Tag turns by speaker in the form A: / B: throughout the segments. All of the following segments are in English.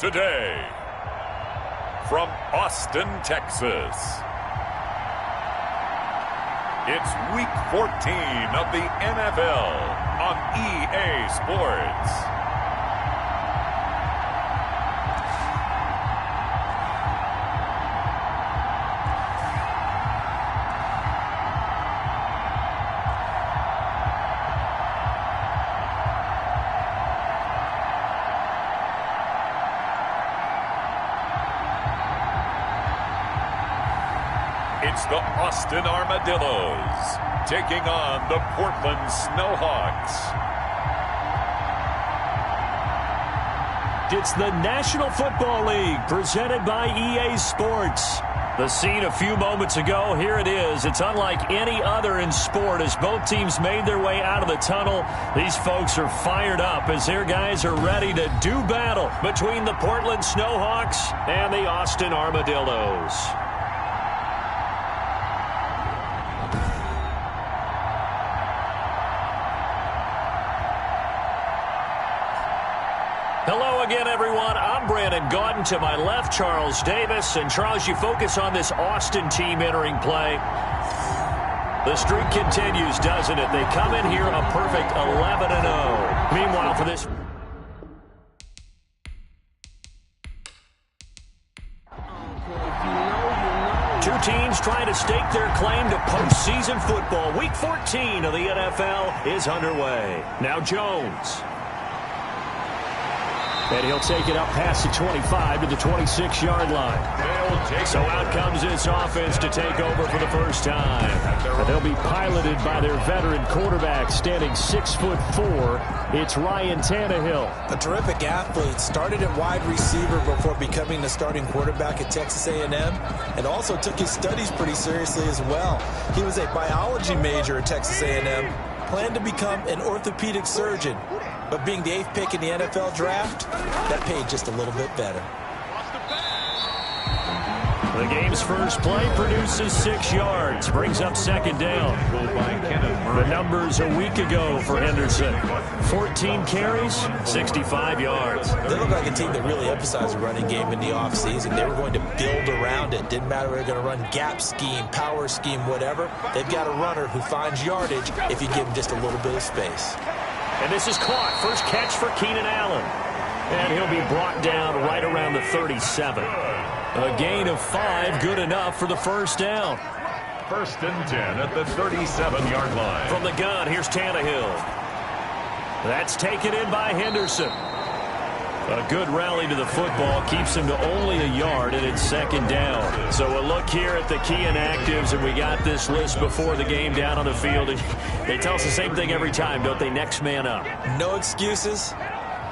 A: today, from Austin, Texas, it's Week 14 of the NFL on EA Sports. It's the Austin Armadillos taking on the Portland Snowhawks.
B: It's the National Football League presented by EA Sports. The scene a few moments ago, here it is. It's unlike any other in sport as both teams made their way out of the tunnel. These folks are fired up as their guys are ready to do battle between the Portland Snowhawks and the Austin Armadillos. Hello again, everyone. I'm Brandon Gaudin. To my left, Charles Davis. And, Charles, you focus on this Austin team entering play. The streak continues, doesn't it? They come in here a perfect 11-0. Meanwhile, for this... Two teams trying to stake their claim to postseason football. Week 14 of the NFL is underway. Now Jones. And he'll take it up past the 25 to the 26-yard line. So out comes this offense to take over for the first time. And they'll be piloted by their veteran quarterback standing 6'4". It's Ryan Tannehill.
C: A terrific athlete. Started at wide receiver before becoming the starting quarterback at Texas A&M. And also took his studies pretty seriously as well. He was a biology major at Texas A&M. Planned to become an orthopedic surgeon. But being the 8th pick in the NFL draft, that paid just a little bit better.
B: The game's first play produces 6 yards, brings up second down. The numbers a week ago for Henderson. 14 carries, 65 yards.
C: They look like a team that really emphasized the running game in the offseason. They were going to build around it. Didn't matter if they were going to run gap scheme, power scheme, whatever. They've got a runner who finds yardage if you give him just a little bit of space.
B: And this is caught. First catch for Keenan Allen. And he'll be brought down right around the 37. A gain of 5, good enough for the first down.
A: 1st and 10 at the 37-yard line.
B: From the gun, here's Tannehill. That's taken in by Henderson. A good rally to the football keeps him to only a yard, and it's second down. So a look here at the key inactives, and we got this list before the game down on the field. They tell us the same thing every time, don't they? Next man up.
C: No excuses.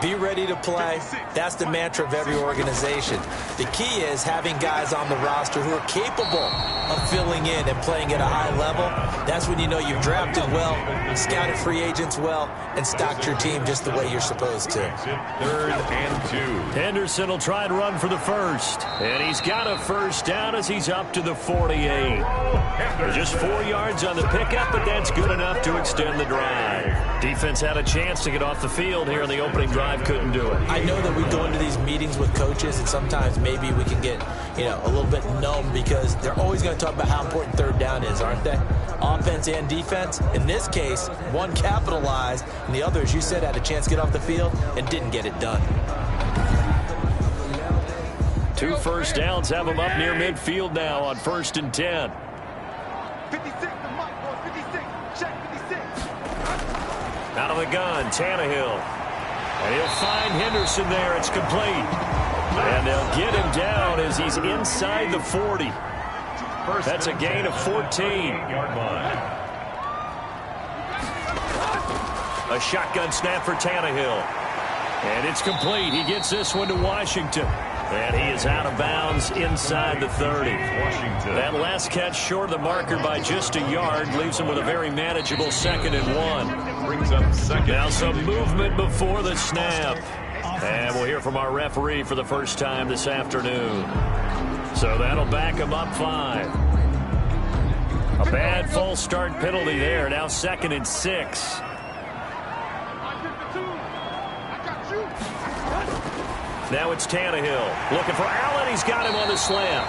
C: Be ready to play. That's the mantra of every organization. The key is having guys on the roster who are capable of filling in and playing at a high level. That's when you know you've drafted well, scouted free agents well, and stocked your team just the way you're supposed to.
A: 3rd and 2.
B: Henderson will try and run for the first. And he's got a first down as he's up to the 48. Just 4 yards on the pickup, but that's good enough to extend the drive. Defense had a chance to get off the field here in the opening drive. Couldn't do it.
C: I know that we go into these meetings with coaches, and sometimes maybe we can get, a little bit numb because they're always going to talk about how important 3rd down is, aren't they? Offense and defense. In this case, one capitalized, and the other, as you said, had a chance to get off the field and didn't get it done.
B: 2 first downs have them up near midfield now on 1st and 10.
D: 56, the mark for 56. Check 56.
B: Out of the gun, Tannehill. And he'll find Henderson there. It's complete. And they'll get him down as he's inside the 40. That's a gain of 14. A shotgun snap for Tannehill. And it's complete. He gets this one to Washington. And he is out of bounds inside the 30.
A: Washington.
B: That last catch short of the marker by just a yard leaves him with a very manageable 2nd and 1.
A: Brings up second.
B: Now some movement before the snap. And we'll hear from our referee for the first time this afternoon. So that'll back him up 5. A bad false start penalty there. Now 2nd and 6. Now it's Tannehill looking for Allen. He's got him on the slam.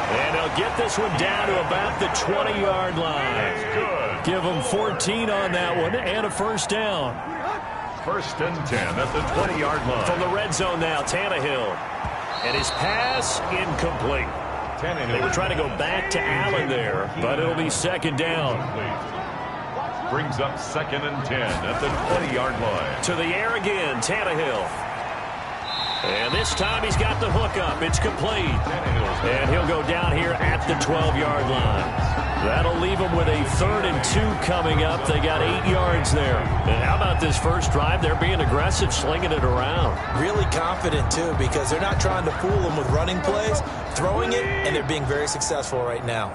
B: And they'll get this one down to about the 20-yard line.
A: That's good.
B: Give them 14 on that one and a first down.
A: 1st and 10 at the 20-yard line.
B: From the red zone now, Tannehill. And his pass incomplete. They were trying to go back to Allen there, but it'll be 2nd down.
A: Brings up 2nd and 10 at the 20-yard line.
B: To the air again, Tannehill. And this time he's got the hook up. It's complete. And he'll go down here at the 12-yard line. That'll leave them with a 3rd and 2 coming up. They got 8 yards there. And how about this first drive? They're being aggressive, slinging it around.
C: Really confident, too, because they're not trying to fool them with running plays, throwing it, and they're being very successful right now.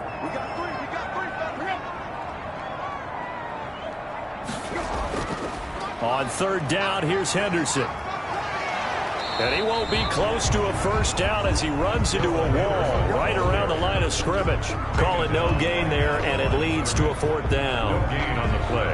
B: On 3rd down, here's Henderson. And he won't be close to a first down as he runs into a wall right around the line of scrimmage. Call it no gain there, and it leads to a 4th down.
A: No gain on the play.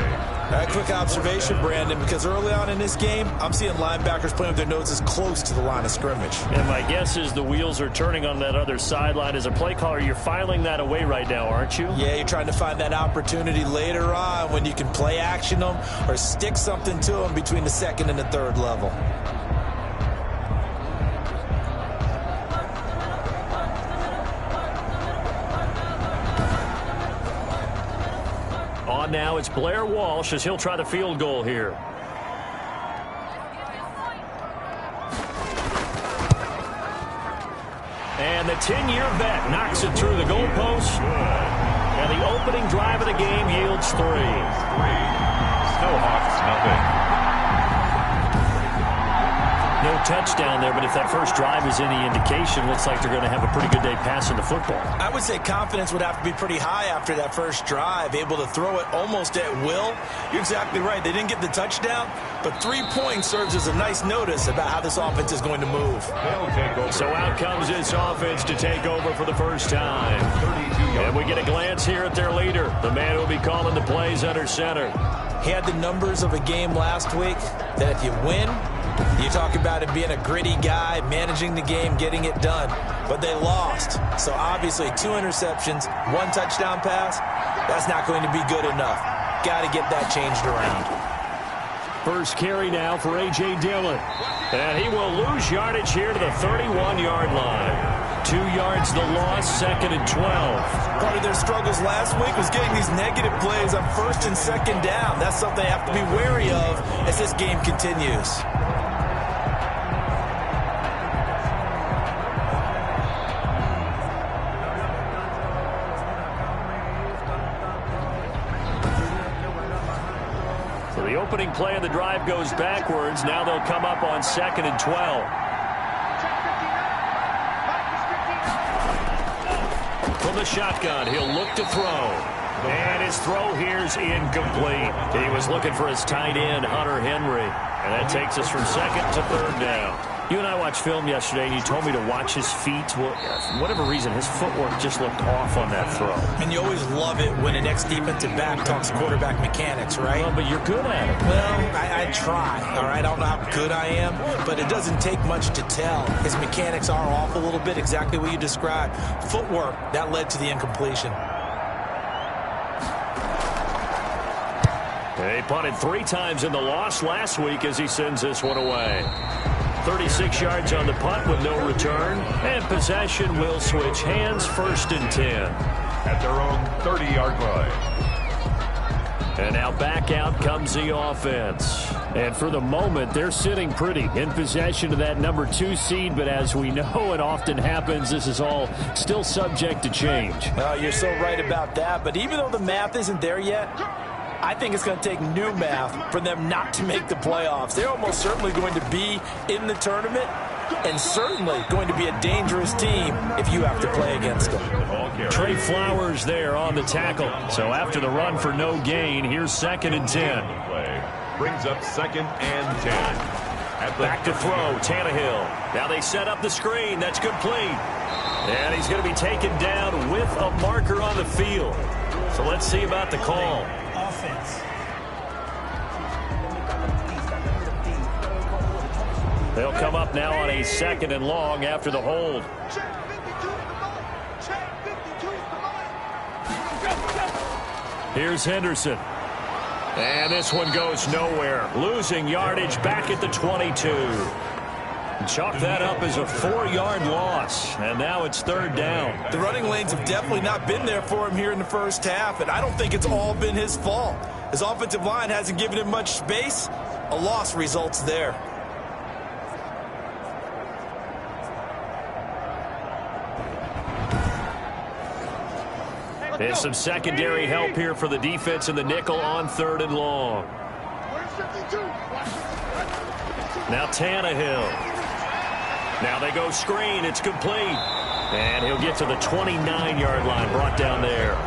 C: A quick observation, Brandon, because early on in this game, I'm seeing linebackers playing with their noses close to the line of scrimmage.
B: And my guess is the wheels are turning on that other sideline. As a play caller, you're filing that away right now, aren't you?
C: Yeah, you're trying to find that opportunity later on when you can play action them or stick something to them between the 2nd and the 3rd level.
B: Now it's Blair Walsh as he'll try the field goal here. And the 10-year vet knocks it through the goalpost. And the opening drive of the game yields 3.
A: Snowhawks, nothing.
B: No touchdown there, but if that first drive is any indication, looks like they're going to have a pretty good day passing the football.
C: I would say confidence would have to be pretty high after that first drive, able to throw it almost at will. You're exactly right. They didn't get the touchdown, but 3 points serves as a nice notice about how this offense is going to move.
A: They'll take over.
B: So out comes this offense to take over for the first time. And we get a glance here at their leader, the man who will be calling the plays under center.
C: He had the numbers of a game last week that if you win, you talk about it being a gritty guy, managing the game, getting it done. But they lost. So obviously 2 interceptions, 1 touchdown pass, that's not going to be good enough. Got to get that changed around.
B: First carry now for A.J. Dillon. And he will lose yardage here to the 31-yard line. 2 yards the loss, 2nd and 12.
C: Part of their struggles last week was getting these negative plays on 1st and 2nd down. That's something they have to be wary of as this game continues.
B: So the opening play of the drive goes backwards. Now they'll come up on 2nd and 12. From the shotgun, he'll look to throw. And his throw here's incomplete. He was looking for his tight end, Hunter Henry. And that takes us from 2nd to 3rd down. You and I watched film yesterday, and you told me to watch his feet. Well, for whatever reason, his footwork just looked off on that throw.
C: And you always love it when an ex-defensive back talks quarterback mechanics, right?
B: Well, but you're good at it.
C: Well, I try, all right? I don't know how good I am, but it doesn't take much to tell. His mechanics are off a little bit, exactly what you described. Footwork, that led to the incompletion.
B: He punted 3 times in the loss last week as he sends this one away. 36 yards on the punt with no return. And possession will switch hands, 1st and 10.
A: At their own 30-yard line.
B: And now back out comes the offense. And for the moment, they're sitting pretty in possession of that number 2 seed. But as we know, it often happens, this is all still subject to change.
C: Well, you're so right about that. But even though the math isn't there yet, I think it's going to take new math for them not to make the playoffs. They're almost certainly going to be in the tournament and certainly going to be a dangerous team if you have to play against them.
B: Trey Flowers there on the tackle. So after the run for no gain, here's 2nd and 10.
A: Brings up 2nd and 10.
B: Back to throw, Tannehill. Now they set up the screen. That's complete. And he's going to be taken down with a marker on the field. So let's see about the call. They'll come up now on a 2nd and long after the hold. Here's Henderson. And this one goes nowhere. Losing yardage back at the 22. Chalk that up as a 4-yard loss. And now it's 3rd down.
C: The running lanes have definitely not been there for him here in the first half, and I don't think it's all been his fault. His offensive line hasn't given him much space. A loss results there.
B: There's some secondary help here for the defense in the nickel on 3rd and long. Now Tannehill. Now they go screen. It's complete. And he'll get to the 29-yard line, brought down there.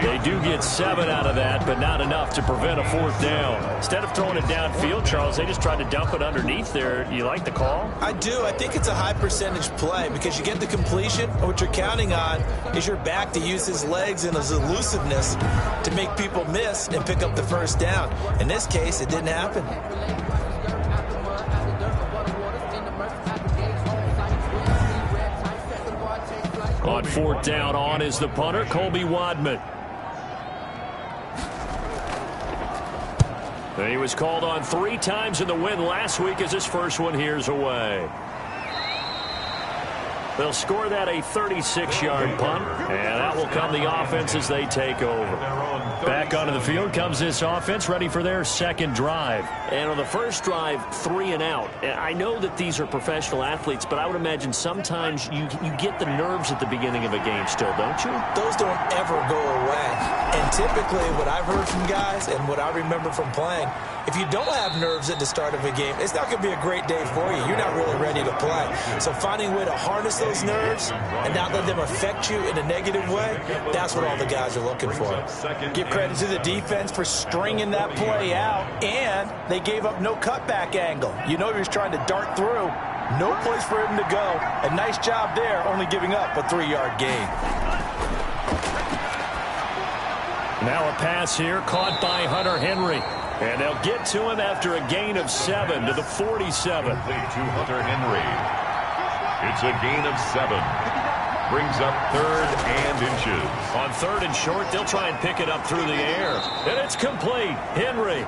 B: They do get 7 out of that, but not enough to prevent a 4th down. Instead of throwing it downfield, Charles, they just tried to dump it underneath there. You like the call?
C: I do. I think it's a high percentage play because you get the completion, and what you're counting on is your back to use his legs and his elusiveness to make people miss and pick up the 1st down. In this case, it didn't happen.
B: On 4th down, on is the punter, Colby Wadman. He was called on 3 times in the win last week as his first one here's away. They'll score that a 36-yard punt, and that will come the offense as they take over. Back onto the field comes this offense, ready for their 2nd drive. And on the first drive, 3 and out. I know that these are professional athletes, but I would imagine sometimes you get the nerves at the beginning of a game still, don't you?
C: Those don't ever go away. And typically what I've heard from guys and what I remember from playing, if you don't have nerves at the start of a game, it's not going to be a great day for you. You're not really ready to play. So finding a way to harness those nerves and not let them affect you in a negative way, that's what all the guys are looking for. Give credit to the defense for stringing that play out, and they gave up no cutback angle. You know he was trying to dart through. No place for him to go. A nice job there, only giving up a 3-yard gain.
B: Now a pass here, caught by Hunter Henry. And they'll get to him after a gain of 7 to the 47.
A: To Hunter Henry. It's a gain of 7. Brings up 3rd and inches.
B: On 3rd and short, they'll try and pick it up through the air. And it's complete. Henry.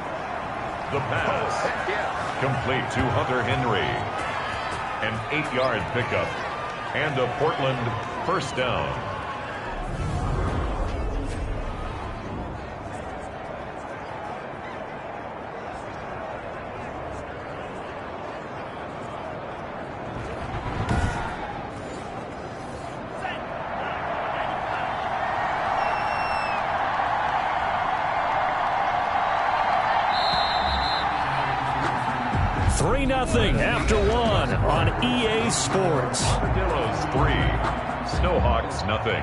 A: The pass. Complete to Hunter Henry. An 8-yard pickup. And a Portland 1st down.
B: Nothing after 1 on EA Sports.
A: Armadillos 3, Snowhawks nothing.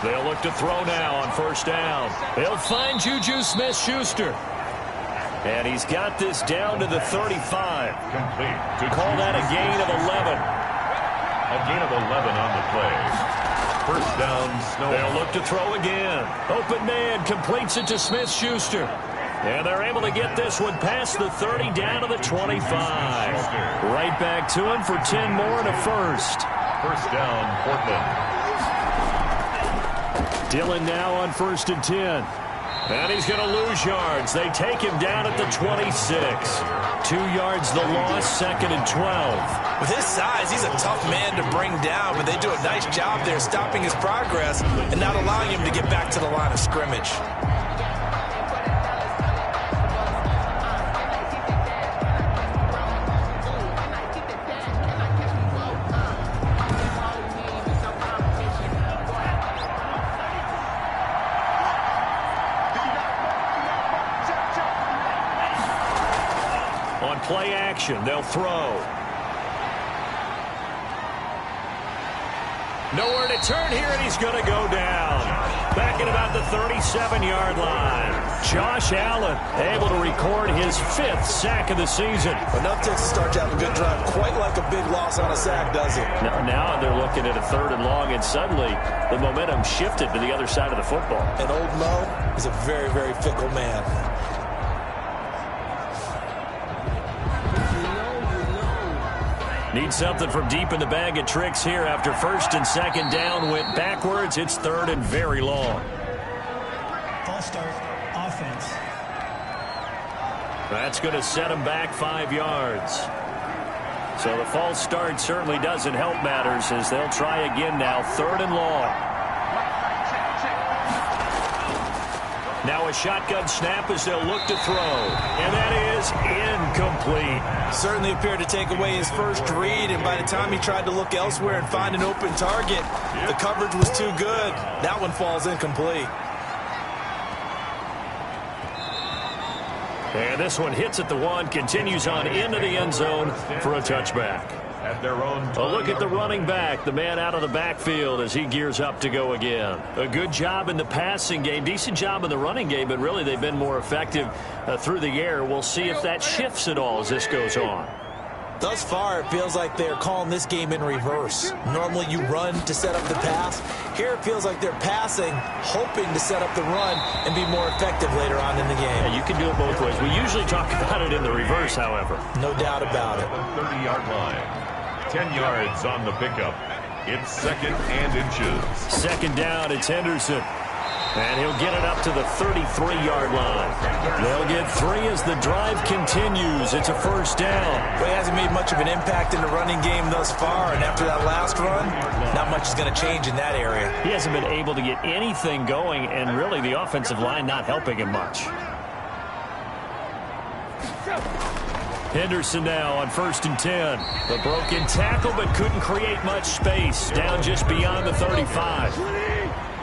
B: They'll look to throw now on 1st down. They'll find Juju Smith-Schuster. And he's got this down to the 35.
A: Complete.
B: To call that a gain of 11.
A: A gain of 11 on the play. 1st down, Snowhawks.
B: They'll look to throw again. Open man completes it to Smith-Schuster. And they're able to get this one past the 30 down to the 25. Right back to him for 10 more and a 1st.
A: 1st down, Portland.
B: Dillon now on 1st and 10. And he's going to lose yards. They take him down at the 26. 2 yards the loss, 2nd and 12.
C: With his size, he's a tough man to bring down, but they do a nice job there stopping his progress and not allowing him to get back to the line of scrimmage.
B: On play action, they'll throw. Nowhere to turn here, and he's going to go down. Back back at about the 37-yard line. Josh Allen able to record his 5th sack of the season.
C: Enough Texas start to have a good drive. Quite like a big loss on a sack, does it?
B: Now they're looking at a 3rd and long, and suddenly the momentum shifted to the other side of the football.
C: And old Mo is a very, very fickle man.
B: Need something from deep in the bag of tricks here after 1st and 2nd down went backwards. It's 3rd and very long.
E: False start, offense.
B: That's going to set him back 5 yards. So the false start certainly doesn't help matters as they'll try again now. 3rd and long. Now a shotgun snap as they'll look to throw. And that is incomplete.
C: Certainly appeared to take away his first read, and by the time he tried to look elsewhere and find an open target, the coverage was too good. That one falls incomplete.
B: And this one hits at the 1, continues on into the end zone for a touchback.
A: At their own
B: A look at the running back, the man out of the backfield as he gears up to go again. A good job in the passing game, decent job in the running game, but really they've been more effective through the air. We'll see if that shifts at all as this goes on.
C: Thus far, it feels like they're calling this game in reverse. Normally you run to set up the pass. Here it feels like they're passing, hoping to set up the run and be more effective later on in the game.
B: Yeah, you can do it both ways. We usually talk about it in the reverse, however.
C: No doubt about it.
A: 30-yard line. 10 yards on the pickup. It's 2nd and inches.
B: 2nd down, it's Henderson. And he'll get it up to the 33-yard line. They'll get 3 as the drive continues. It's a 1st down.
C: But he hasn't made much of an impact in the running game thus far, and after that last run, not much is going to change in that area.
B: He hasn't been able to get anything going, and really the offensive line not helping him much. Henderson now on 1st and 10. The broken tackle, but couldn't create much space. Down just beyond the 35.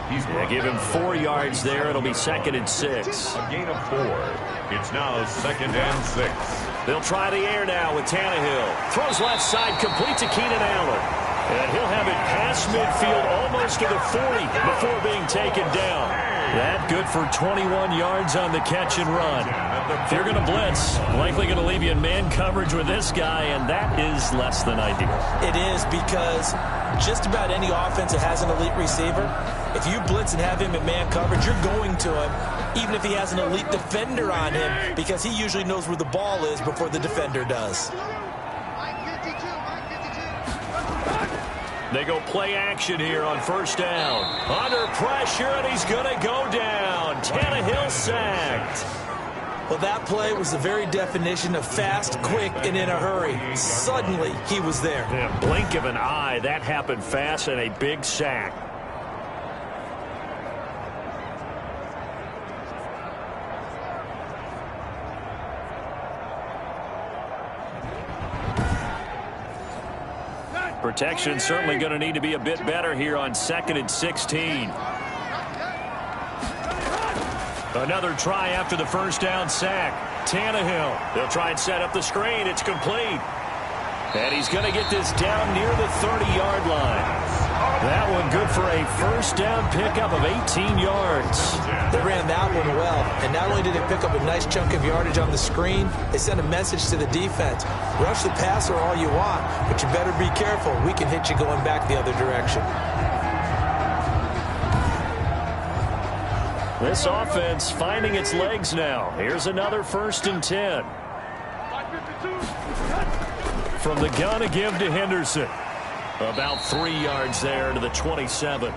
B: They give him 4 yards there. It'll be 2nd and 6.
A: A gain of 4. It's now 2nd and 6.
B: They'll try the air now with Tannehill. Throws left side, complete to Keenan Allen. And he'll have it past midfield almost to the 40 before being taken down. That good for 21 yards on the catch and run. If you're going to blitz, likely going to leave you in man coverage with this guy, and that is less than ideal.
C: It is, because just about any offense that has an elite receiver, if you blitz and have him in man coverage, you're going to him, even if he has an elite defender on him, because he usually knows where the ball is before the defender does.
B: They go play action here on 1st down. Under pressure, and he's going to go down. Tannehill sacked.
C: Well, that play was the very definition of fast, quick, and in a hurry. Suddenly, he was there.
B: Yeah, blink of an eye. That happened fast, and a big sack. Protection certainly going to need to be a bit better here on 2nd and 16. Another try after the 1st down sack. Tannehill. They'll try and set up the screen. It's complete. And he's going to get this down near the 30-yard line. That one good for a 1st down pickup of 18 yards.
C: They ran that one well, and not only did they pick up a nice chunk of yardage on the screen, they sent a message to the defense. Rush the passer all you want, but you better be careful. We can hit you going back the other direction.
B: This offense finding its legs now. Here's another 1st and 10. From the gun again to Henderson. About 3 yards there to the 27.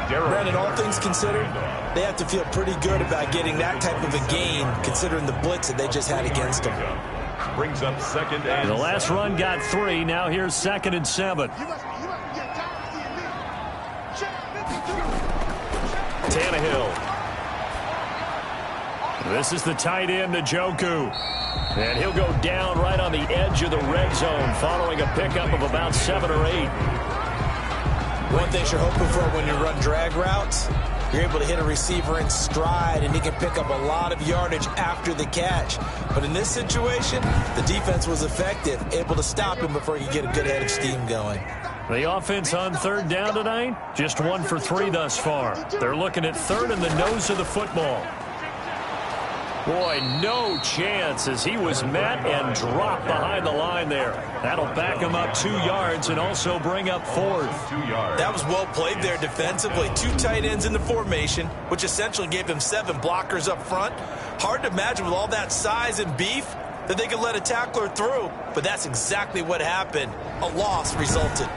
C: Brandon, all things considered, they have to feel pretty good about getting that type of a gain, considering the blitz that they just had against them.
A: Brings up 2nd and
B: the last run got 3. Now here's 2nd and 7. Tannehill. This is the tight end, Njoku. And he'll go down right on the edge of the red zone following a pickup of about 7 or 8.
C: One thing you're hoping for when you run drag routes, you're able to hit a receiver in stride, and he can pick up a lot of yardage after the catch. But in this situation, the defense was effective, able to stop him before he could get a good head of steam going.
B: The offense on third down tonight, just 1 for 3 thus far. They're looking at third in the nose of the football. Boy, no chance as he was met and dropped behind the line there. That'll back him up 2 yards and also bring up fourth.
A: 2 yards.
C: That was well played there defensively. 2 tight ends in the formation, which essentially gave them 7 blockers up front. Hard to imagine with all that size and beef that they could let a tackler through, but that's exactly what happened. A loss resulted.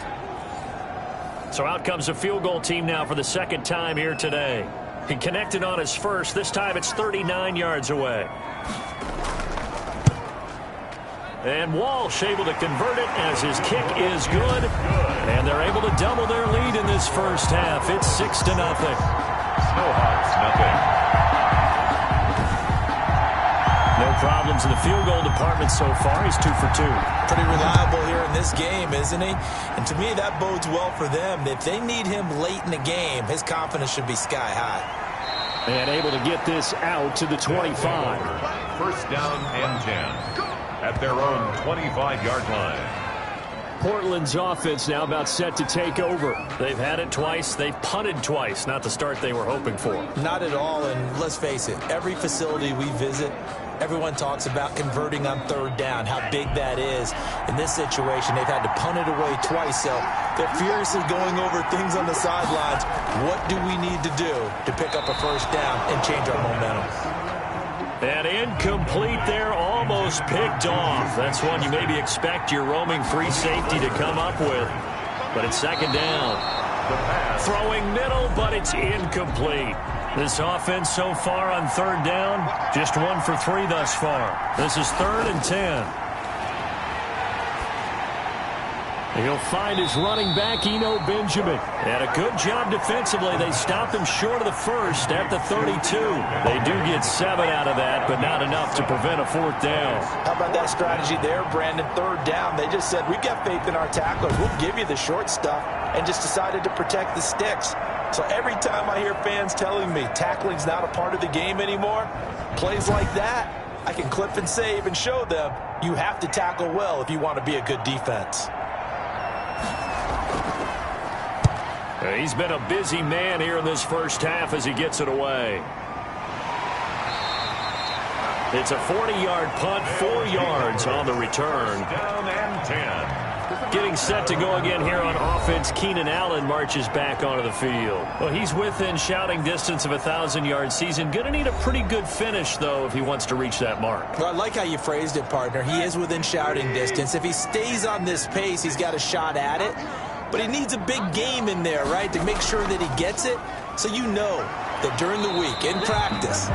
B: So out comes a field goal team now for the second time here today. He connected on his first. This time it's 39 yards away. And Walsh able to convert it as his kick is good. And they're able to double their lead in this first half. It's 6-0.
A: Snowhawks, nothing.
B: No problems in the field goal department so far. He's 2 for 2.
C: Pretty reliable here in this game, isn't he? And to me, that bodes well for them. If they need him late in the game, his confidence should be sky high.
B: And able to get this out to the 25.
A: First down and 10 at their own 25-yard line.
B: Portland's offense now about set to take over. They've had it twice. They've punted twice. Not the start they were hoping for.
C: Not at all, and let's face it, every facility we visit, everyone talks about converting on third down, how big that is. In this situation, they've had to punt it away twice, so they're furiously going over things on the sidelines. What do we need to do to pick up a first down and change our momentum?
B: And incomplete there, almost picked off. That's one you maybe expect your roaming free safety to come up with. But it's second down. Throwing middle, but it's incomplete. This offense so far on third down, just 1 for 3 thus far. This is 3rd and 10. He'll find his running back, Eno Benjamin. And a good job defensively. They stopped him short of the first at the 32. They do get 7 out of that, but not enough to prevent a 4th down.
C: How about that strategy there, Brandon? Third down. They just said, we've got faith in our tacklers. We'll give you the short stuff, and just decided to protect the sticks. So every time I hear fans telling me tackling's not a part of the game anymore, plays like that, I can clip and save and show them you have to tackle well if you want to be a good defense.
B: He's been a busy man here in this first half as he gets it away. It's a 40-yard punt, 4 yards on the return.
A: Down and 10.
B: Getting set to go again here on offense, Keenan Allen marches back onto the field. Well, he's within shouting distance of a 1,000-yard season. Going to need a pretty good finish, though, if he wants to reach that mark.
C: Well, I like how you phrased it, partner. He is within shouting distance. If he stays on this pace, he's got a shot at it. But he needs a big game in there, right, to make sure that he gets it. So you know that during the week, in practice,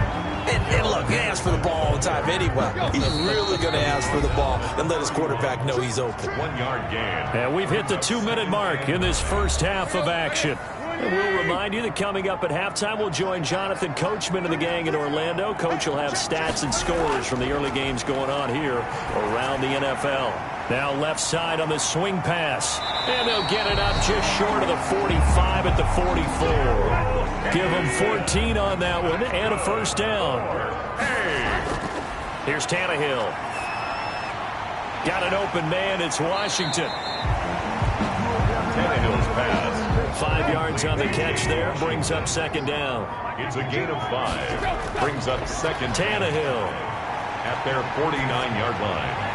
C: and look, he asks for the ball all the time anyway. He's really going to ask for the ball and let his quarterback know he's open.
A: 1 yard gain.
B: And we've hit the 2-minute mark in this first half of action. And we'll remind you that coming up at halftime, we'll join Jonathan Coachman and the gang in Orlando. Coach will have stats and scores from the early games going on here around the NFL. Now left side on the swing pass. And they'll get it up just short of the 45 at the 44. Give them 14 on that one and a first down. Here's Tannehill. Got an open man. It's Washington.
A: Tannehill's pass.
B: 5 yards on the catch there. Brings up second down.
A: It's a gain of 5. Brings up second.
B: Tannehill.
A: At their 49-yard line.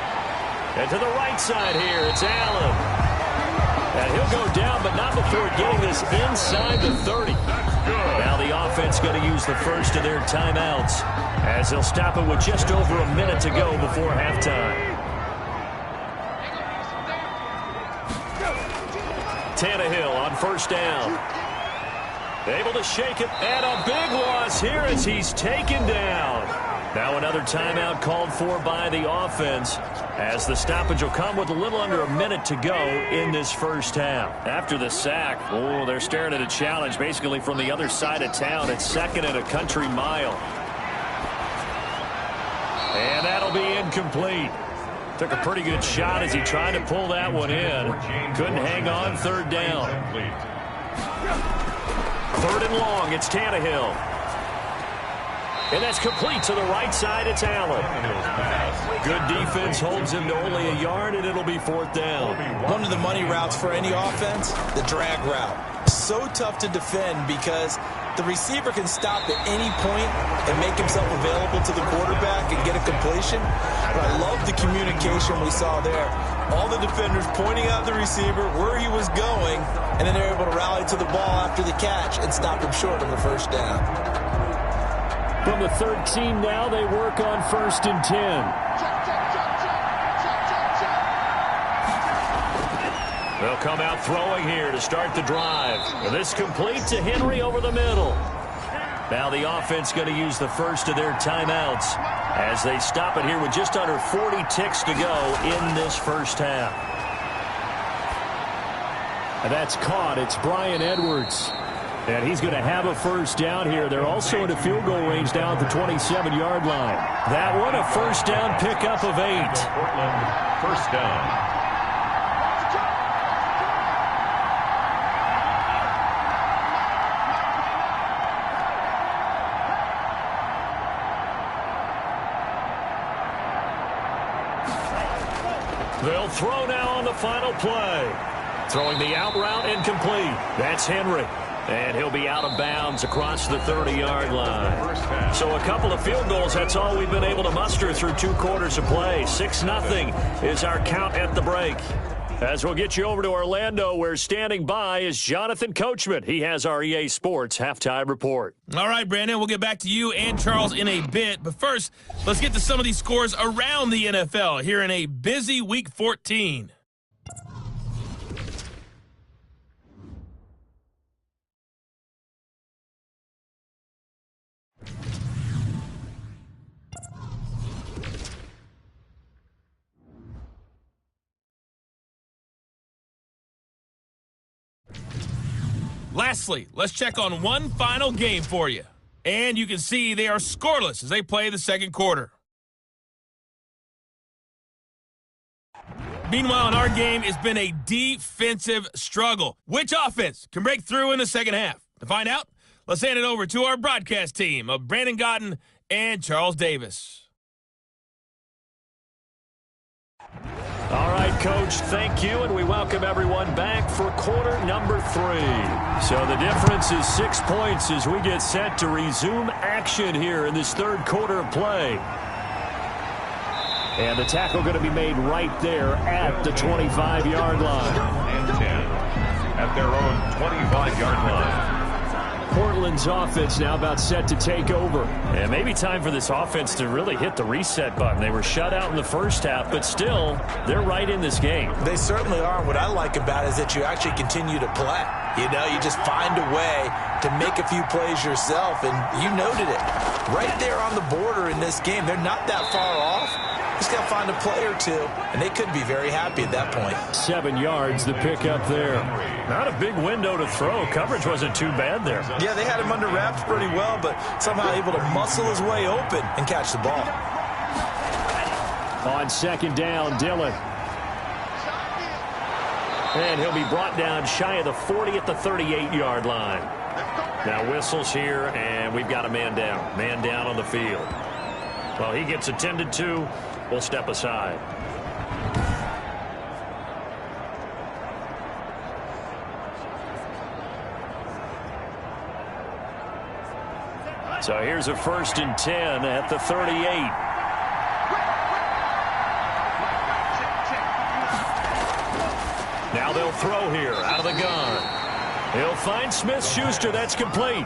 B: And to the right side here, it's Allen. And he'll go down, but not before getting this inside the 30. Now the offense going to use the first of their timeouts as they'll stop it with just over a minute to go before halftime. Tannehill on first down. Able to shake it, and a big loss here as he's taken down. Now another timeout called for by the offense as the stoppage will come with a little under a minute to go in this first half. After the sack, they're staring at a challenge basically from the other side of town. It's second and a country mile. And that'll be incomplete. Took a pretty good shot as he tried to pull that one in. Couldn't hang on, third down. Third and long, it's Tannehill. And that's complete to the right side. It's Allen. Good defense holds him to only a yard, and it'll be 4th down.
C: One of the money routes for any offense, the drag route. So tough to defend because the receiver can stop at any point and make himself available to the quarterback and get a completion. But I love the communication we saw there. All the defenders pointing out the receiver, where he was going, and then they're able to rally to the ball after the catch and stop him short on the first down.
B: From the 13 now, they work on 1st and 10. They'll come out throwing here to start the drive. And this complete to Henry over the middle. Now the offense going to use the first of their timeouts as they stop it here with just under 40 ticks to go in this first half. And that's caught. It's Brian Edwards. And he's going to have a first down here. They're also in a field goal range down at the 27-yard line. That one, a first down pickup of 8.
A: Portland, first down.
B: They'll throw now on the final play. Throwing the out route incomplete. That's Henry. And he'll be out of bounds across the 30-yard line. So a couple of field goals, that's all we've been able to muster through 2 quarters of play. 6-0 is our count at the break. As we'll get you over to Orlando, where standing by is Jonathan Coachman. He has our EA Sports halftime report.
F: All right, Brandon, we'll get back to you and Charles in a bit. But first, let's get to some of these scores around the NFL here in a busy Week 14. Lastly, let's check on one final game for you. And you can see they are scoreless as they play the second quarter. Meanwhile, in our game, it's been a defensive struggle. Which offense can break through in the second half? To find out, let's hand it over to our broadcast team of Brandon Gotten and Charles Davis.
B: All right, Coach, thank you, and we welcome everyone back for quarter number 3. So the difference is 6 points as we get set to resume action here in this third quarter of play. And the tackle going to be made right there at the 25-yard line.
A: And 10 at their own 25-yard line.
B: Portland's offense now about set to take over. And maybe time for this offense to really hit the reset button. They were shut out in the first half, but still, they're right in this game.
C: They certainly are. What I like about it is that you actually continue to play. You know, you just find a way to make a few plays yourself, and you noted it. Right there on the border in this game, they're not that far off. Just got to find a play or two, and they could be very happy at that point.
B: 7 yards, the pickup there. Not a big window to throw. Coverage wasn't too bad there.
C: Yeah, they had him under wraps pretty well, but somehow able to muscle his way open and catch the ball.
B: On second down, Dillon. And he'll be brought down shy of the 40 at the 38-yard line. Now whistles here, and we've got a man down. Man down on the field. Well, he gets attended to. We'll step aside. So here's a 1st and 10 at the 38. Now they'll throw here out of the gun. He'll find Smith-Schuster. That's complete.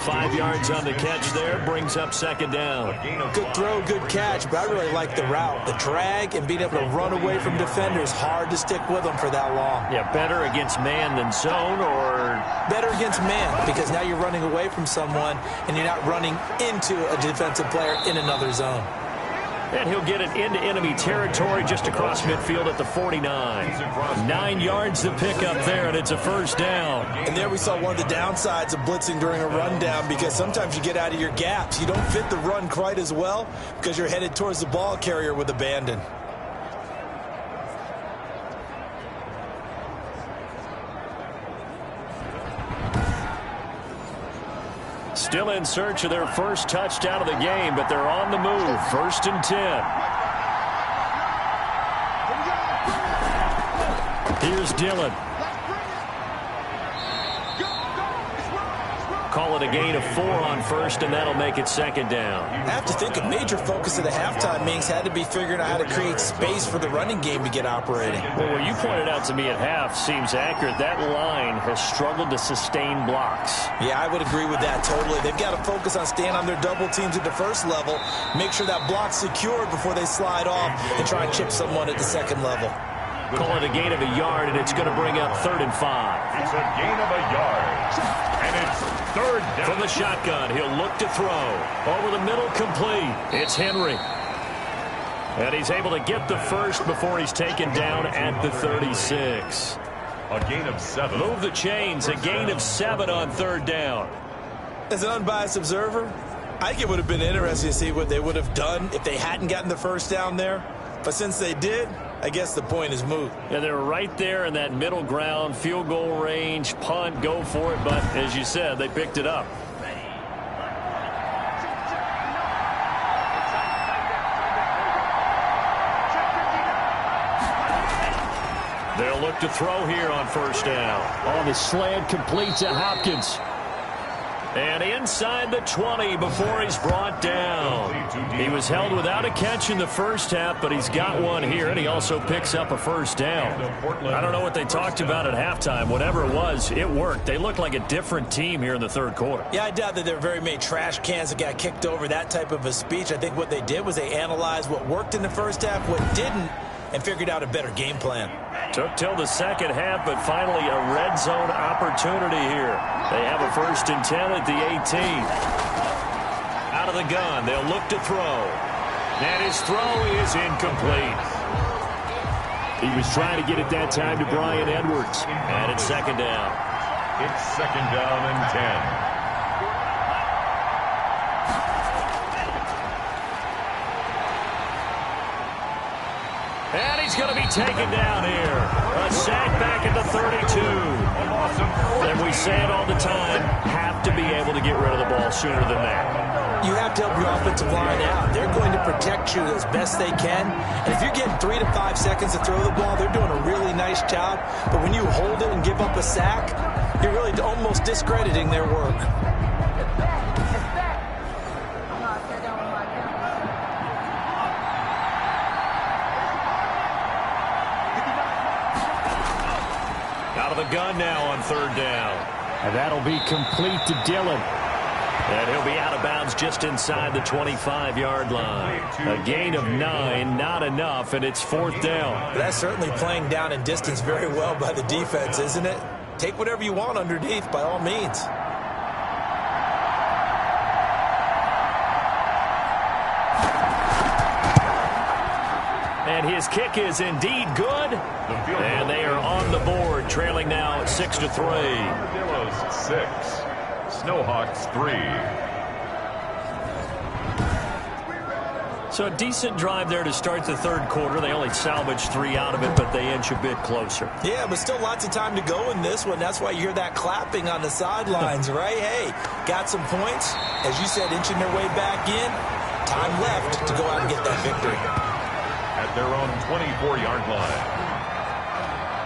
B: 5 yards on the catch there. Brings up second down.
C: Good throw, good catch, but I really like the route. The drag and being able to run away from defenders. Hard to stick with them for that long.
B: Yeah, better against man than zone, or?
C: Better against man, because now you're running away from someone and you're not running into a defensive player in another zone.
B: And he'll get it into enemy territory just across midfield at the 49. 9 yards to pick up there, and it's a first down.
C: And there we saw one of the downsides of blitzing during a rundown, because sometimes you get out of your gaps. You don't fit the run quite as well because you're headed towards the ball carrier with abandon.
B: still in search of their first touchdown of the game, but they're on the move. 1st and 10. Here's Dillon. Call it a gain of 4 on 1st, and that'll make it 2nd down.
C: I have to think a major focus of the halftime meetings had to be figuring out how to create space for the running game to get operating.
B: Well, what you pointed out to me at half seems accurate. That line has struggled to sustain blocks.
C: Yeah, I would agree with that totally. They've got to focus on staying on their double teams at the first level, make sure that block's secured before they slide off and try and chip someone at the second level.
B: Call it a gain of a yard, and it's going to bring up 3rd and 5.
A: It's a gain of a yard. And it's 3rd down.
B: From the shotgun, he'll look to throw. Over the middle, complete. It's Henry. And he's able to get the first before he's taken down at the 36.
A: A gain of 7.
B: Move the chains. A gain of 7 on 3rd down.
C: As an unbiased observer, I think it would have been interesting to see what they would have done if they hadn't gotten the first down there. But since they did, I guess the point is moot.
B: Yeah, they're right there in that middle ground, field goal range, punt, go for it. But as you said, they picked it up. They'll look to throw here on 1st down. On the slant, complete to Hopkins. And inside the 20 before he's brought down. He was held without a catch in the first half, but he's got one here, and he also picks up a 1st down. I don't know what they talked about at halftime. Whatever it was, it worked. They looked like a different team here in the 3rd quarter.
C: Yeah, I doubt that there were very many trash cans that got kicked over, that type of a speech. I think what they did was they analyzed what worked in the first half, what didn't, and figured out a better game plan.
B: Took till the 2nd half, but finally a red zone opportunity here. They have a 1st and 10 at the 18. Out of the gun, they'll look to throw. And his throw is incomplete. He was trying to get it that time to Brian Edwards. And it's 2nd down.
A: It's 2nd down and 10.
B: And he's going to be taken down here. A sack back at the 32. And we say it all the time, have to be able to get rid of the ball sooner than that.
C: You have to help your offensive line out. They're going to protect you as best they can. And if you're getting 3 to 5 seconds to throw the ball, they're doing a really nice job. But when you hold it and give up a sack, you're really almost discrediting their work.
B: Gun now on 3rd down. And that'll be complete to Dillon. And he'll be out of bounds just inside the 25-yard line. A gain of 9, not enough, and it's 4th down.
C: That's certainly playing down in distance very well by the defense, isn't it? Take whatever you want underneath, by all means.
B: And his kick is indeed good. And they are on the board, trailing now 6-3.
A: Armadillos 6, Snowhawks 3.
B: So a decent drive there to start the 3rd quarter. They only salvaged 3 out of it, but they inch a bit closer.
C: Yeah, but still lots of time to go in this one. That's why you hear that clapping on the sidelines, right? Hey, got some points. As you said, inching their way back in. Time left to go out and get that victory.
A: At their own 24-yard line.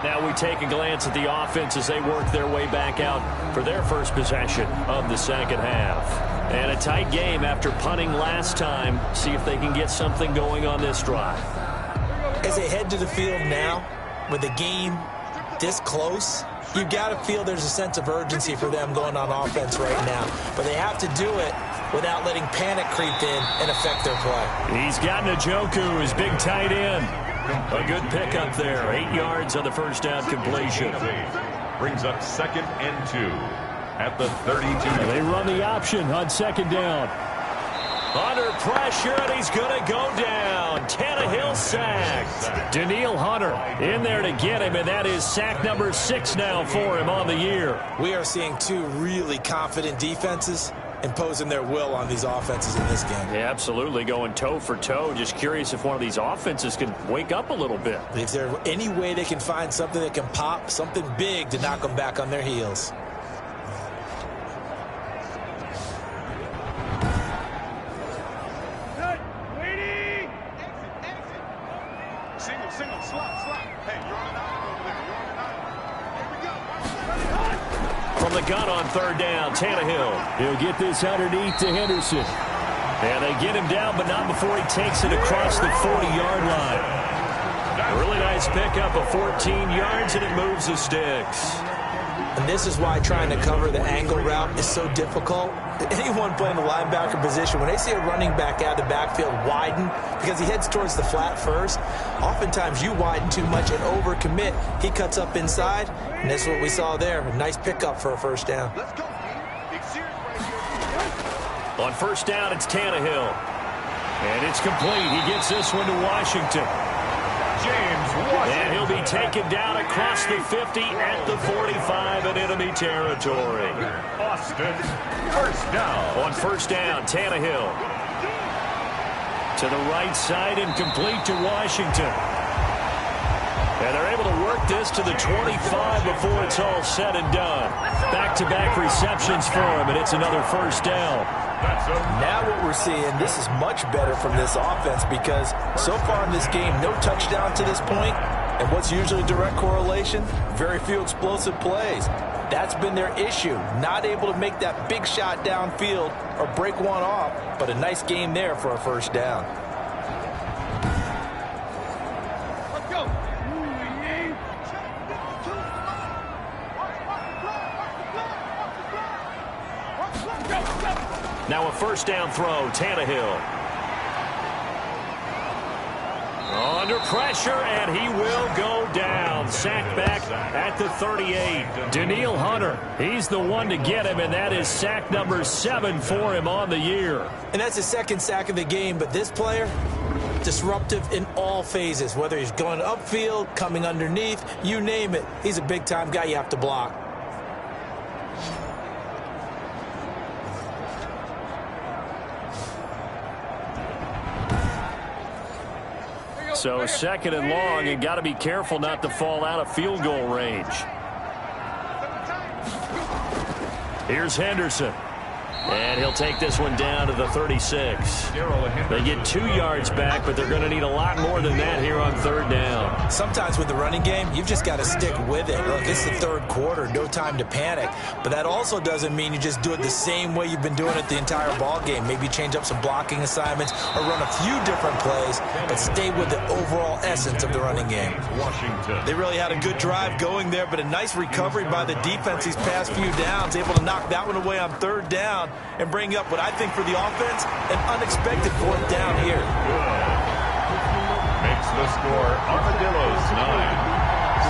B: Now we take a glance at the offense as they work their way back out for their first possession of the 2nd half. And a tight game after punting last time. See if they can get something going on this drive.
C: As they head to the field now, with the game this close, you've got to feel there's a sense of urgency for them going on offense right now. But they have to do it without letting panic creep in and affect their play.
B: He's got Njoku, his big tight end. A good pickup there. 8 yards on the 1st down completion.
A: Brings up 2nd and 2 at the 32.
B: And they run the option on 2nd down. Under pressure, and he's going to go down. Tannehill sacked. Danielle Hunter in there to get him, and that is sack number 6 now for him on the year.
C: We are seeing 2 really confident defenses imposing their will on these offenses in this game.
B: Yeah, absolutely, going toe for toe. Just curious if one of these offenses can wake up a little bit.
C: Is there any way they can find something that can pop, something big to knock them back on their heels?
B: gun on third down. Tannehill. He'll get this underneath to Henderson. And they get him down, but not before he takes it across the 40-yard line. A really nice pickup of 14 yards, and it moves the sticks.
C: And this is why trying to cover the angle route is so difficult. Anyone playing the linebacker position, when they see a running back out of the backfield widen because he heads towards the flat first, oftentimes you widen too much and overcommit. He cuts up inside, and that's what we saw there. A nice pickup for a first down.
D: Let's go, man. Big series right here.
B: On first down, it's Tannehill. And it's complete. He gets this one to Washington.
A: James Washington.
B: And he'll be taken down across the 50 at the 45 in enemy territory.
A: Austin, first down.
B: On first down, Tannehill. To the right side and complete to Washington. And they're able to work this to the 25 before it's all said and done. Back-to-back receptions for him, and it's another first down.
C: Now what we're seeing, this is much better from this offense because so far in this game, no touchdown to this point, and what's usually a direct correlation? Very few explosive plays. That's been their issue, not able to make that big shot downfield or break one off, but a nice game there for a first down.
D: Let's go.
B: Now a first down throw, Tannehill. Under pressure, and he will go down. Sacked back at the 38. Danielle Hunter, he's the one to get him, and that is sack number 7 for him on the year.
C: And that's his second sack of the game, but this player, disruptive in all phases, whether he's going upfield, coming underneath, you name it. He's a big-time guy you have to block.
B: So second and long, and got to be careful not to fall out of field goal range. Here's Henderson. And he'll take this one down to the 36. They get 2 yards back, but they're going to need a lot more than that here on third down.
C: Sometimes with the running game, you've just got to stick with it. Look, it's the third quarter, no time to panic. But that also doesn't mean you just do it the same way you've been doing it the entire ball game. Maybe change up some blocking assignments or run a few different plays, but stay with the overall essence of the running game.
A: Washington.
C: They really had a good drive going there, but a nice recovery by the defense these past few downs, able to knock that one away on third down and bring up what I think for the offense, an unexpected fourth down here.
A: Makes the score Armadillos 9,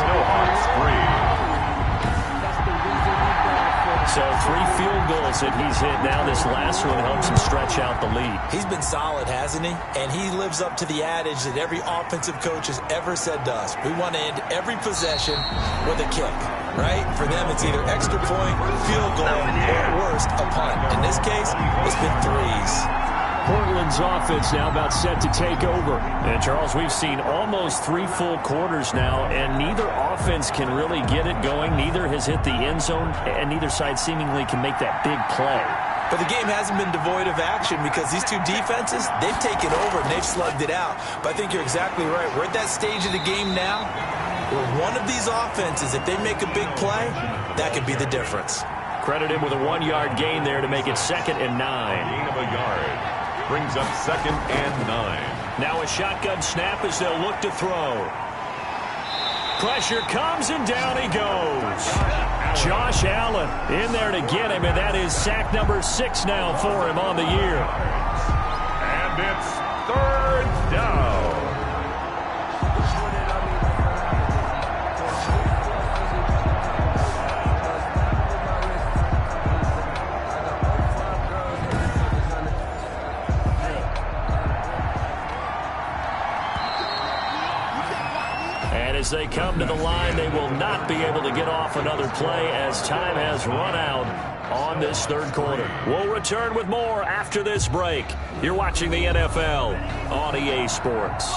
A: Snowhawks 3.
B: So 3 field goals that he's hit now. This last one helps him stretch out the lead.
C: He's been solid, hasn't he? And he lives up to the adage that every offensive coach has ever said to us. We want to end every possession with a kick, right? For them, it's either extra point, field goal, or at worst, a punt. In this case, it's been 3s.
B: Portland's offense now about set to take over. And, Charles, we've seen almost 3 full quarters now, and neither offense can really get it going. Neither has hit the end zone, and neither side seemingly can make that big play.
C: But the game hasn't been devoid of action because these two defenses, they've taken over and they've slugged it out. But I think you're exactly right. We're at that stage of the game now where one of these offenses, if they make a big play, that could be the difference.
B: Credit him with a 1-yard gain there to make it 2nd and 9.
A: Gain of a yard. Brings up 2nd and 9.
B: Now a shotgun snap as they'll look to throw. Pressure comes and down he goes. Josh Allen in there to get him, and that is sack number 6 now for him on the year.
A: And it's third down.
B: As they come to the line, they will not be able to get off another play as time has run out on this third quarter. We'll return with more after this break. You're watching the NFL on EA Sports.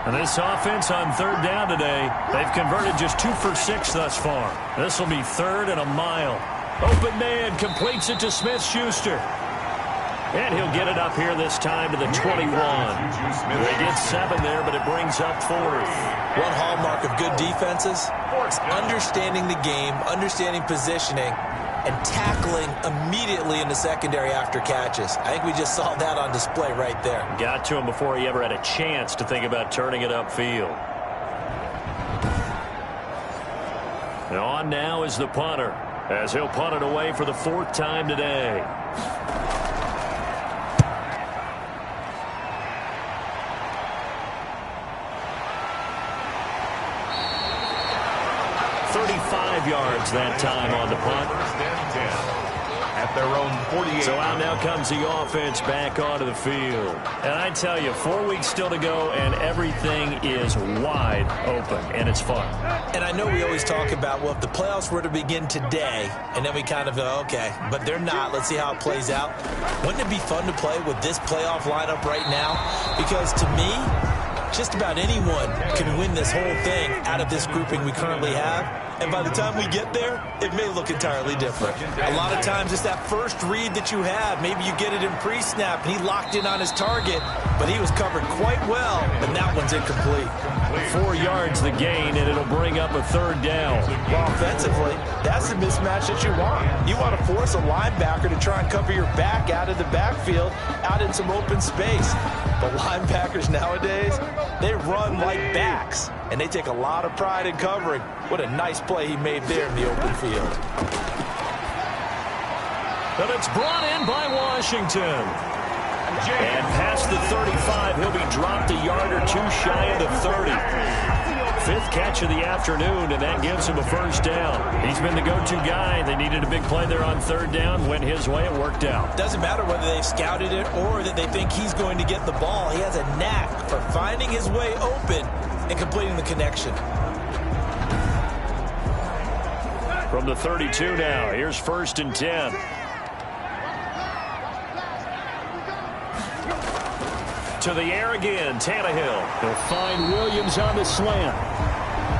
B: And this offense on third down today, they've converted just 2 for 6 thus far. This will be 3rd and a mile. Open man completes it to Smith-Schuster. And he'll get it up here this time to the 21. They get 7 there, but it brings up 4th.
C: One hallmark of good defenses is understanding the game, understanding positioning, and tackling immediately in the secondary after catches. I think we just saw that on display right there.
B: Got to him before he ever had a chance to think about turning it upfield. And on now is the punter, as he'll punt it away for the 4th time today. Yards that time on the punt.
A: First and 10 at their own 48.
B: So out now comes the offense back onto the field. And I tell you, 4 weeks still to go, and everything is wide open, and it's fun.
C: And I know we always talk about, well, if the playoffs were to begin today, and then we kind of go, okay, but they're not. Let's see how it plays out. Wouldn't it be fun to play with this playoff lineup right now? Because to me, just about anyone can win this whole thing out of this grouping we currently have. And by the time we get there, it may look entirely different. A lot of times it's that first read that you have. Maybe you get it in pre-snap, and he locked in on his target, but he was covered quite well, and that one's incomplete.
B: 4 yards the gain, and it'll bring up a 3rd down.
C: Well, offensively, that's the mismatch that you want. You want to force a linebacker to try and cover your back out of the backfield, out in some open space. But linebackers nowadays, they run like backs, and they take a lot of pride in covering. What a nice play he made there in the open field.
B: And it's brought in by Washington. And past the 35, he'll be dropped a yard or 2 shy of the 30. 5th catch of the afternoon, and that gives him a 1st down. He's been the go-to guy. They needed a big play there on 3rd down. Went his way. It worked out.
C: Doesn't matter whether they've scouted it or that they think he's going to get the ball. He has a knack for finding his way open and completing the connection.
B: From the 32 now, here's 1st and 10. To the air again, Tannehill. He'll find Williams on the slant.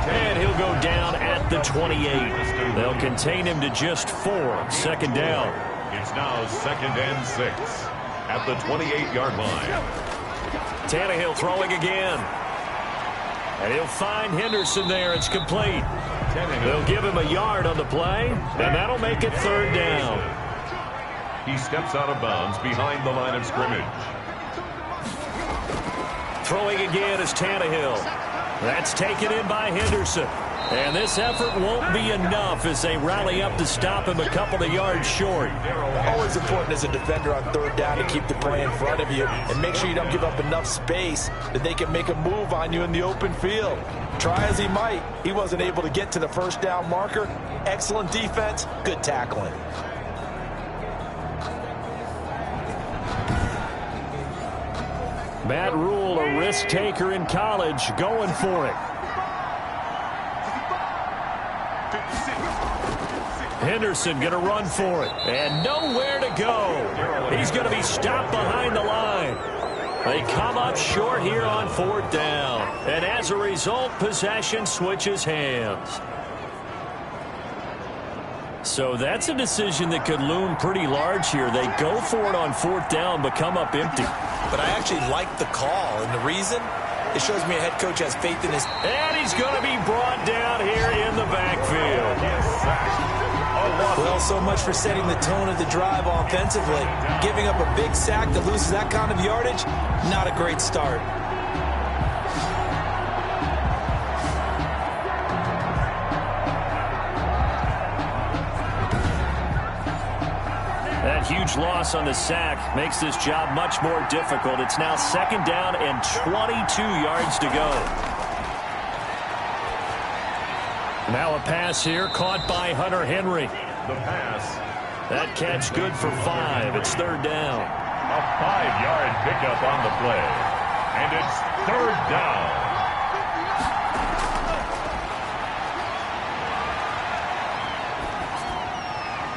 B: And he'll go down at the 28. They'll contain him to just 4. 2nd down.
A: It's now 2nd and 6 at the 28-yard line.
B: Tannehill throwing again. And he'll find Henderson there. It's complete. They'll give him a yard on the play, and that'll make it 3rd down.
A: He steps out of bounds behind the line of scrimmage.
B: Throwing again is Tannehill. That's taken in by Henderson. And this effort won't be enough as they rally up to stop him a couple of yards short.
C: Always important as a defender on 3rd down to keep the play in front of you and make sure you don't give up enough space that they can make a move on you in the open field. Try as he might, he wasn't able to get to the 1st down marker. Excellent defense, good tackling.
B: Matt Rule, a risk taker in college, going for it. Henderson going to run for it, and nowhere to go. He's going to be stopped behind the line. They come up short here on 4th down, and as a result, possession switches hands. So that's a decision that could loom pretty large here. They go for it on 4th down, but come up empty.
C: But I actually like the call, and the reason? It shows me a head coach has faith in his...
B: And he's going to be brought down here in the backfield.
C: Well, so much for setting the tone of the drive offensively. Giving up a big sack that loses that kind of yardage, not a great start.
B: That huge loss on the sack makes this job much more difficult. It's now 2nd down and 22 yards to go. Now a pass here caught by Hunter Henry.
A: The pass.
B: That catch good for 5. It's 3rd down.
A: A 5-yard pickup on the play. And it's 3rd down.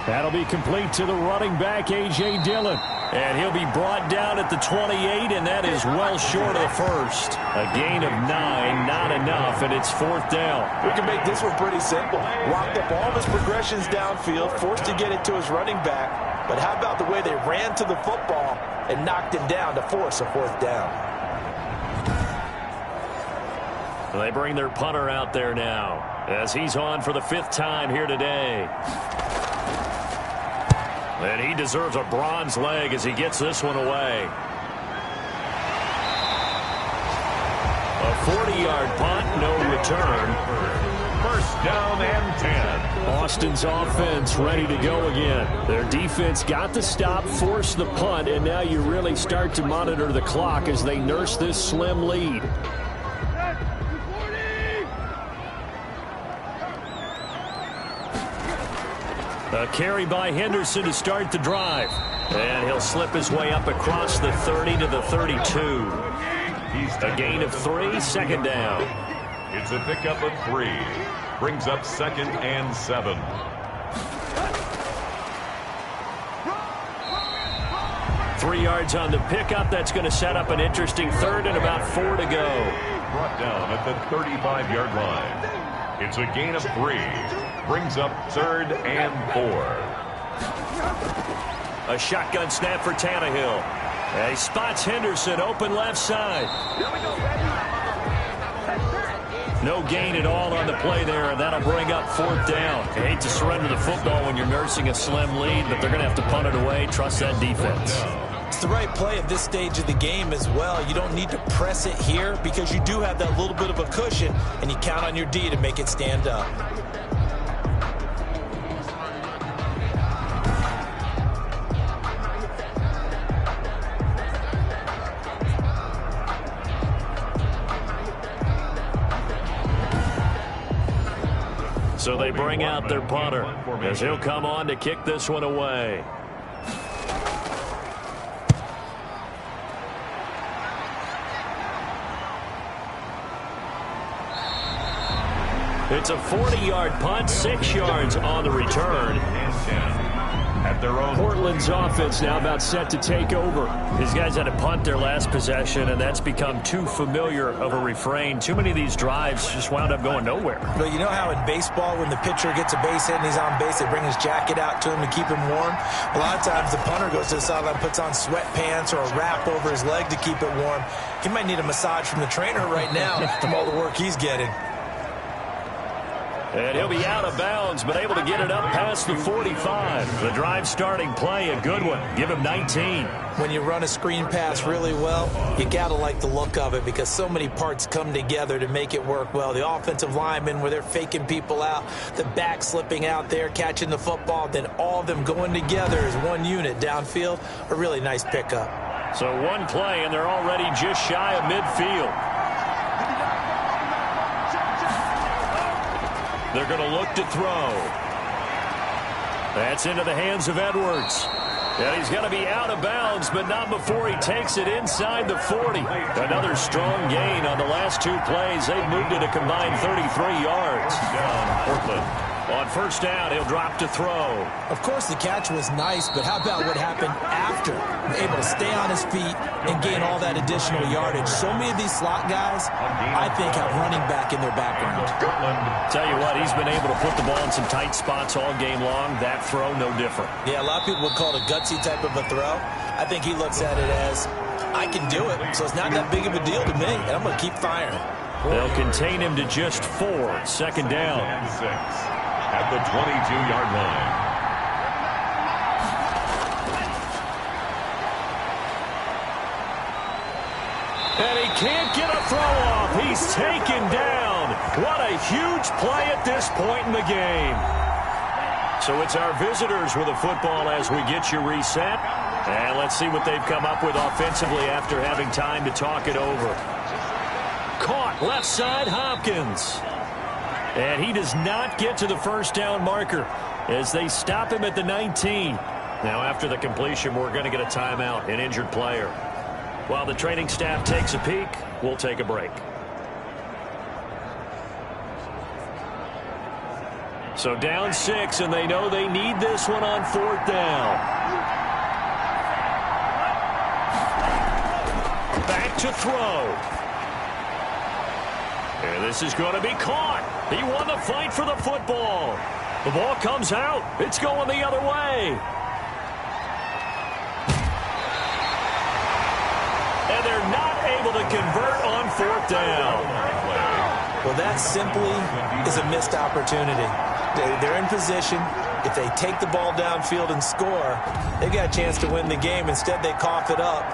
B: That'll be complete to the running back, A.J. Dillon. And he'll be brought down at the 28, and that is well short of the 1st. A gain of 9, not enough, and it's 4th down.
C: We can make this one pretty simple. Locked up all of his progressions downfield, forced to get it to his running back. But how about the way they ran to the football and knocked him down to force a 4th down?
B: They bring their punter out there now as he's on for the 5th time here today. And he deserves a bronze leg as he gets this one away. A 40-yard punt, no return.
A: First down and 10.
B: Austin's offense ready to go again. Their defense got the stop, forced the punt, and now you really start to monitor the clock as they nurse this slim lead. A carry by Henderson to start the drive. And he'll slip his way up across the 30 to the 32. A gain of 3, second down.
A: It's a pickup of 3. Brings up 2nd and 7.
B: Three yards on the pickup. That's going to set up an interesting third and about 4 to go.
A: Brought down at the 35-yard line. It's a gain of 3. Brings up 3rd and 4.
B: A shotgun snap for Tannehill. And he spots Henderson open left side. No gain at all on the play there, and that'll bring up 4th down. You hate to surrender the football when you're nursing a slim lead, but they're going to have to punt it away. Trust that defense.
C: It's the right play at this stage of the game as well. You don't need to press it here because you do have that little bit of a cushion, and you count on your D to make it stand up.
B: So they bring out their punter as he'll come on to kick this one away. It's a 40-yard punt, 6 yards on the return.
A: At their own.
B: Portland's offense now about set to take over. These guys had to punt their last possession, and that's become too familiar of a refrain. Too many of these drives just wound up going nowhere.
C: But you know how in baseball, when the pitcher gets a base hit and he's on base, they bring his jacket out to him to keep him warm? A lot of times the punter goes to the sideline, puts on sweatpants or a wrap over his leg to keep it warm. He might need a massage from the trainer right now from all the work he's getting.
B: And he'll be out of bounds, but able to get it up past the 45. The drive starting play, a good one. Give him 19.
C: When you run a screen pass really well, you got to like the look of it because so many parts come together to make it work well. The offensive linemen, where they're faking people out, the back slipping out there, catching the football, then all of them going together as one unit downfield. A really nice pickup.
B: So one play, and they're already just shy of midfield. They're going to look to throw. That's into the hands of Edwards. And he's going to be out of bounds, but not before he takes it inside the 40. Another strong gain on the last 2 plays. They've moved it a combined 33 yards. Portland. On first down, he'll drop to throw.
C: Of course, the catch was nice, but how about what happened after? Able to stay on his feet and gain all that additional yardage. So many of these slot guys, I think, have running back in their background.
B: Tell you what, he's been able to put the ball in some tight spots all game long. That throw, no different.
C: Yeah, a lot of people would call it a gutsy type of a throw. I think he looks at it as, I can do it, so it's not that big of a deal to me, and I'm going to keep firing.
B: They'll contain him to just 4. Second down.
A: And 6. At the 22-yard line.
B: And he can't get a throw off. He's taken down. What a huge play at this point in the game. So it's our visitors with the football as we get you reset. And let's see what they've come up with offensively after having time to talk it over. Caught left side, Hopkins. And he does not get to the first down marker as they stop him at the 19. Now, after the completion, we're going to get a timeout, an injured player. While the training staff takes a peek, we'll take a break. So down 6, and they know they need this one on 4th down. Back to throw. And this is going to be caught. He won the fight for the football. The ball comes out. It's going the other way. And they're not able to convert on 4th down. Well,
C: that simply is a missed opportunity. They're in position. If they take the ball downfield and score, they got a chance to win the game. Instead, they cough it up.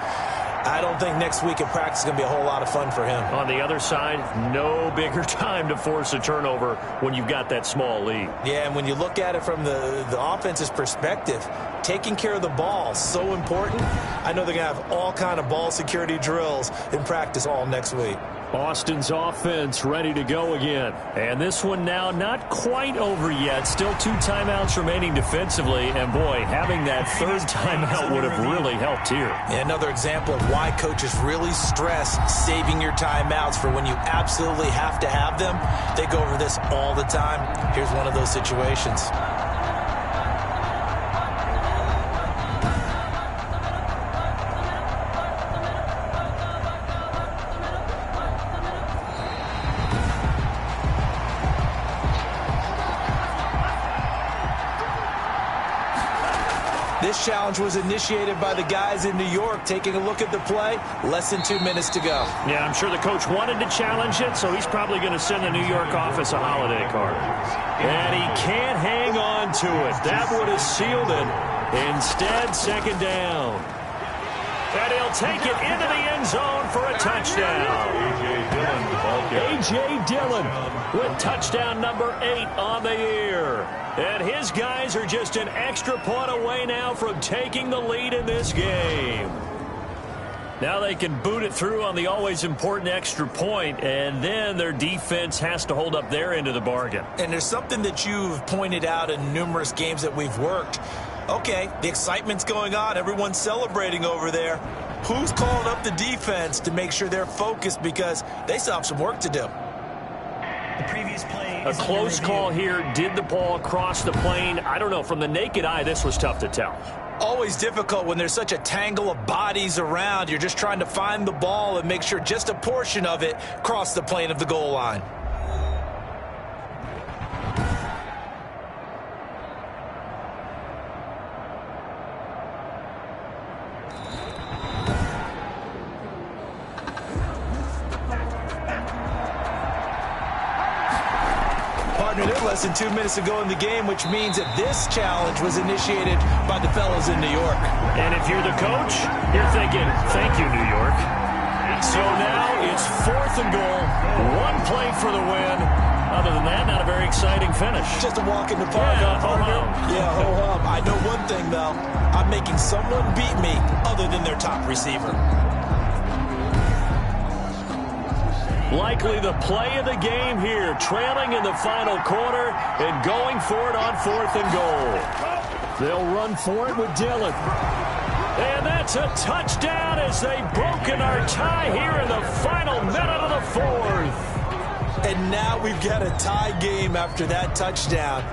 C: I don't think next week in practice is going to be a whole lot of fun for him.
B: On the other side, no bigger time to force a turnover when you've got that small lead.
C: Yeah, and when you look at it from the offense's perspective, taking care of the ball is so important. I know they're going to have all kind of ball security drills in practice all next week.
B: Austin's offense ready to go again. And this one now not quite over yet. Still 2 timeouts remaining defensively. And, boy, having that 3rd timeout would have really helped here.
C: And another example of why coaches really stress saving your timeouts for when you absolutely have to have them. They go over this all the time. Here's one of those situations. This challenge was initiated by the guys in New York. Taking a look at the play, less than 2 minutes to go.
B: Yeah, I'm sure the coach wanted to challenge it, so he's probably going to send the New York office a holiday card. And he can't hang on to it. That would have sealed it. Instead, 2nd down. And he'll take it into the end zone for a touchdown. A.J. Dillon with touchdown number 8 on the year. And his guys are just an extra point away now from taking the lead in this game. Now they can boot it through on the always important extra point, and then their defense has to hold up their end of the bargain.
C: And there's something that you've pointed out in numerous games that we've worked. Okay, the excitement's going on. Everyone's celebrating over there. Who's calling up the defense to make sure they're focused, because they still have some work to do?
E: The previous play
B: a close call here. Did the ball cross the plane? I don't know. From the naked eye, this was tough to tell.
C: Always difficult when there's such a tangle of bodies around. You're just trying to find the ball and make sure just a portion of it crossed the plane of the goal line. Less than 2 minutes to go in the game, which means that this challenge was initiated by the fellows in New York.
B: And if you're the coach, you're thinking, thank you, New York. So now it's 4th and goal, 1 play for the win. Other than that, not a very exciting finish.
C: Just a walk in the park.
B: Yeah, ho-hum.
C: Yeah, ho-hum. I know one thing, though. I'm making someone beat me other than their top receiver.
B: Likely the play of the game here, trailing in the final quarter and going for it on 4th and goal. They'll run for it with Dillon. And that's a touchdown as they've broken our tie here in the final minute of the 4th.
C: And now we've got a tie game after that touchdown.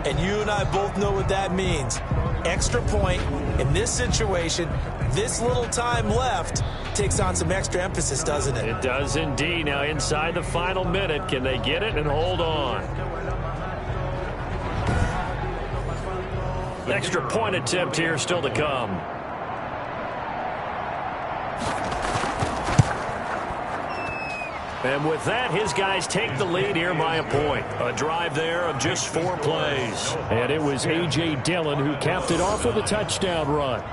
C: And you and I both know what that means. Extra point in this situation, this little time left, takes on some extra emphasis, doesn't it?
B: It does indeed. Now inside the final minute, can they get it and hold on? Extra point attempt here still to come. And with that, his guys take the lead here by a point. A drive there of just 4 plays. And it was A.J. Dillon who capped it off with a touchdown run.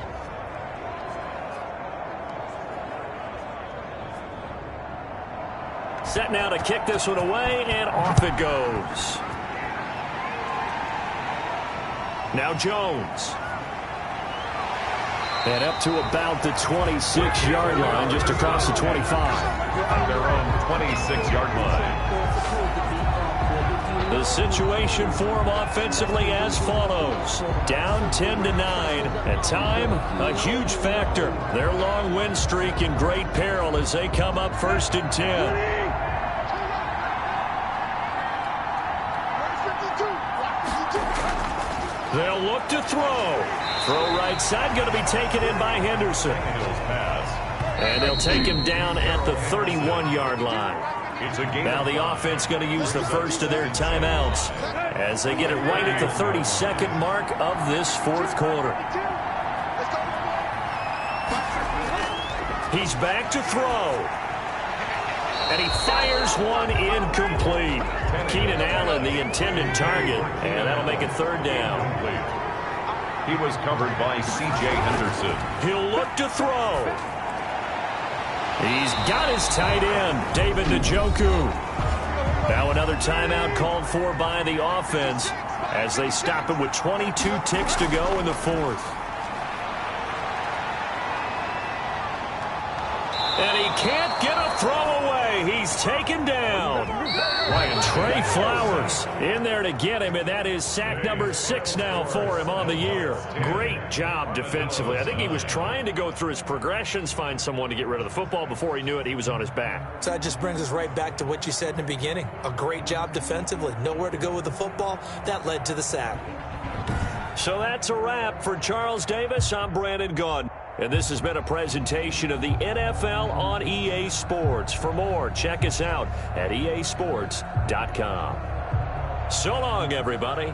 B: Set now to kick this one away, and off it goes. Now Jones. And up to about the 26-yard line, just across the 25.
A: On their own 26-yard line.
B: The situation for them offensively as follows. Down 10-9. At time, a huge factor. Their long win streak in great peril as they come up 1st and 10. They'll look to throw. Throw right side, going to be taken in by Henderson. And they'll take him down at the 31-yard line. Now the offense going to use the first of their timeouts as they get it right at the 32nd mark of this 4th quarter. He's back to throw. And he fires one incomplete. Keenan Allen, the intended target, and that'll make it third down.
A: He was covered by C.J. Henderson.
B: He'll look to throw. He's got his tight end, David Njoku. Now another timeout called for by the offense as they stop it with 22 ticks to go in the fourth. And he can't get a throw away. He's taken down. And Trey Flowers in there to get him, and that is sack number 6 now for him on the year. Great job defensively. I think he was trying to go through his progressions, find someone to get rid of the football. Before he knew it, he was on his back.
C: So that just brings us right back to what you said in the beginning. A great job defensively. Nowhere to go with the football. That led to the sack.
B: So that's a wrap for Charles Davis. I'm Brandon Gaudin. And this has been a presentation of the NFL on EA Sports. For more, check us out at easports.com. So long, everybody.